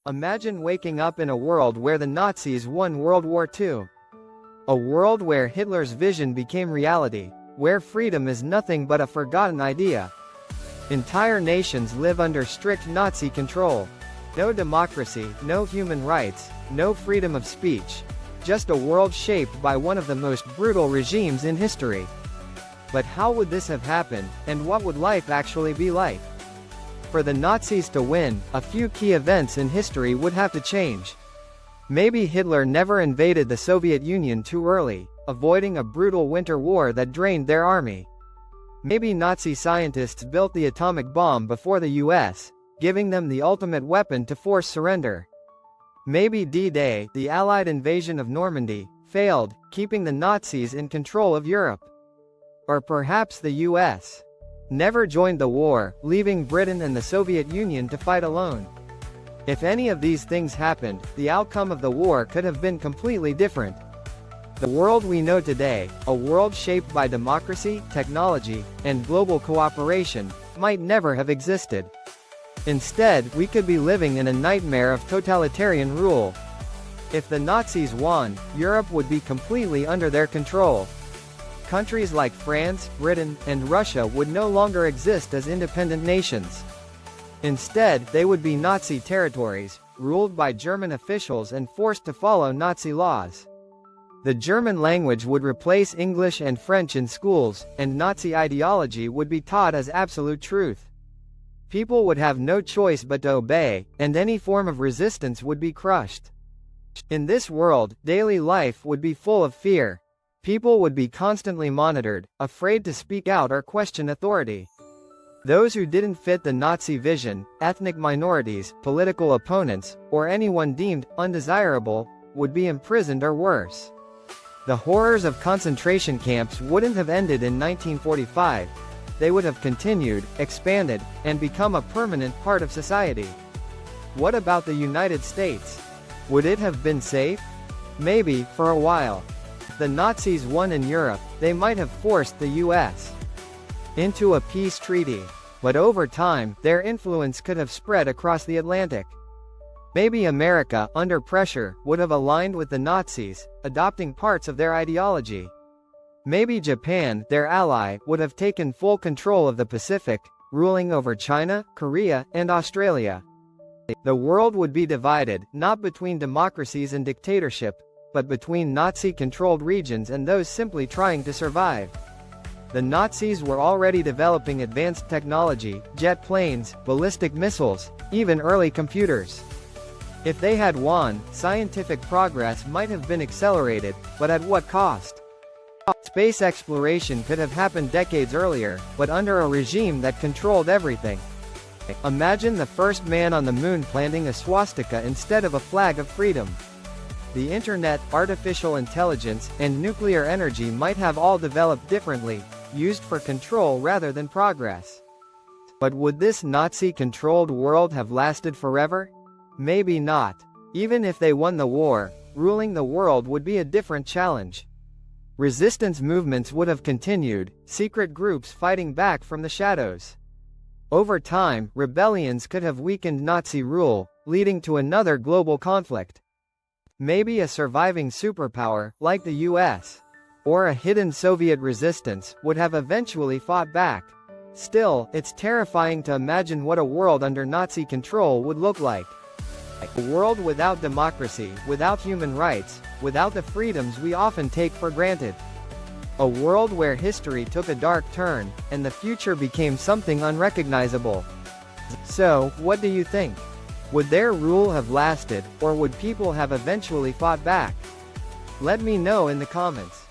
Imagine waking up in a world where the Nazis won World War II. A world where Hitler's vision became reality, where freedom is nothing but a forgotten idea. Entire nations live under strict Nazi control. No democracy, no human rights, no freedom of speech. Just a world shaped by one of the most brutal regimes in history. But how would this have happened, and what would life actually be like? For the Nazis to win, a few key events in history would have to change. Maybe Hitler never invaded the Soviet Union too early, avoiding a brutal winter war that drained their army. Maybe Nazi scientists built the atomic bomb before the US, giving them the ultimate weapon to force surrender. Maybe D-Day, the Allied invasion of Normandy, failed, keeping the Nazis in control of Europe. Or perhaps the US never joined the war, leaving Britain and the Soviet Union to fight alone. If any of these things happened, the outcome of the war could have been completely different. The world we know today, a world shaped by democracy, technology, and global cooperation, might never have existed. Instead, we could be living in a nightmare of totalitarian rule. If the Nazis won, Europe would be completely under their control. Countries like France, Britain, and Russia would no longer exist as independent nations. Instead, they would be Nazi territories, ruled by German officials and forced to follow Nazi laws. The German language would replace English and French in schools, and Nazi ideology would be taught as absolute truth. People would have no choice but to obey, and any form of resistance would be crushed. In this world, daily life would be full of fear. People would be constantly monitored, afraid to speak out or question authority. Those who didn't fit the Nazi vision, ethnic minorities, political opponents, or anyone deemed undesirable, would be imprisoned or worse. The horrors of concentration camps wouldn't have ended in 1945. They would have continued, expanded, and become a permanent part of society. What about the United States? Would it have been safe? Maybe, for a while. If the Nazis won in Europe, they might have forced the US into a peace treaty. But over time, their influence could have spread across the Atlantic. Maybe America, under pressure, would have aligned with the Nazis, adopting parts of their ideology. Maybe Japan, their ally, would have taken full control of the Pacific, ruling over China, Korea, and Australia. The world would be divided, not between democracies and dictatorship, but between Nazi-controlled regions and those simply trying to survive. The Nazis were already developing advanced technology, jet planes, ballistic missiles, even early computers. If they had won, scientific progress might have been accelerated, but at what cost? Space exploration could have happened decades earlier, but under a regime that controlled everything. Imagine the first man on the moon planting a swastika instead of a flag of freedom. The internet, artificial intelligence, and nuclear energy might have all developed differently, used for control rather than progress. But would this Nazi-controlled world have lasted forever? Maybe not. Even if they won the war, ruling the world would be a different challenge. Resistance movements would have continued, secret groups fighting back from the shadows. Over time, rebellions could have weakened Nazi rule, leading to another global conflict. Maybe a surviving superpower, like the US, or a hidden Soviet resistance, would have eventually fought back. Still, it's terrifying to imagine what a world under Nazi control would look like. A world without democracy, without human rights, without the freedoms we often take for granted. A world where history took a dark turn, and the future became something unrecognizable. So, what do you think? Would their rule have lasted, or would people have eventually fought back? Let me know in the comments.